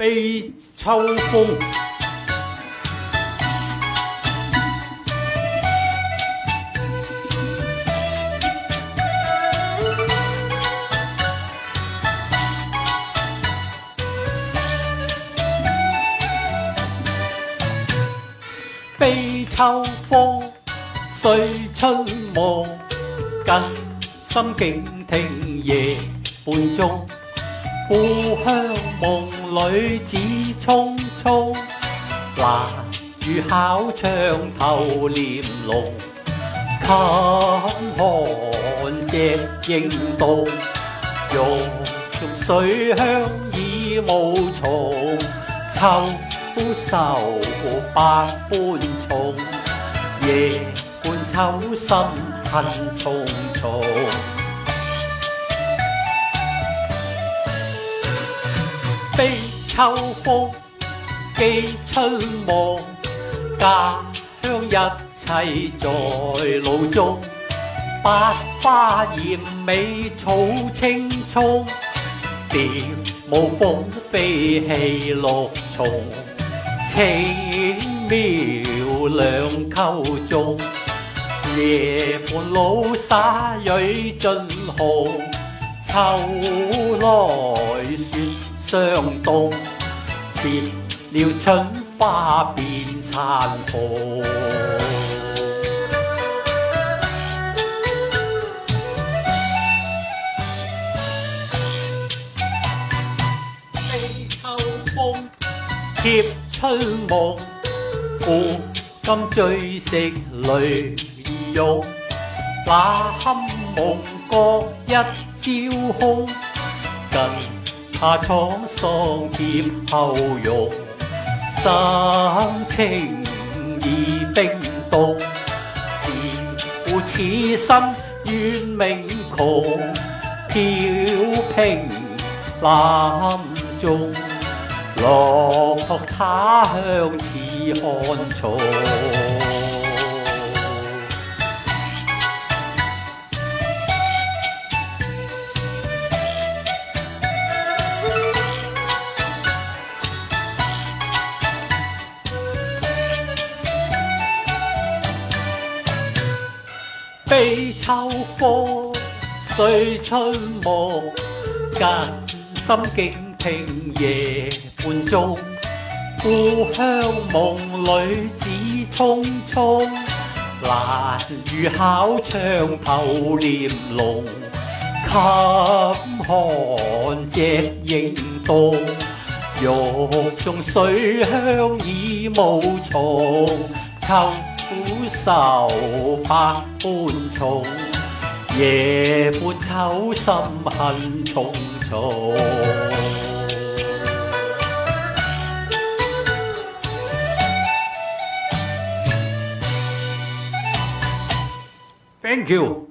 悲秋風。悲秋風，歲春夢，近心警聽夜半鐘。故鄉夢裏只匆匆，難如考窗頭簾籠。近看隻影動，玉中水鄉已無從。秋愁百般重，夜半秋心恨重重。悲秋風，記春夢，家鄉一切在路中。百花艷美草青蔥，蝶舞鳳飛戲綠松。青苗兩溝中，夜半老灑蕊盡紅。秋來雪霜凍，別了春花變殘紅。悲秋風，貼春夢，負今追憶淚湧。那堪夢覺一朝空，近下滄桑貼後容。心情已冰凍，自顧此心願命窮。飄萍林中，落魄他鄉似寒蟲。悲秋風，歲春夢，近心警聽夜半鐘。故鄉夢裏只匆匆，難如考窗頭簾籠。近看隻影動，玉中水鄉已無從。秋愁百般重，夜半秋心恨重重。Thank you。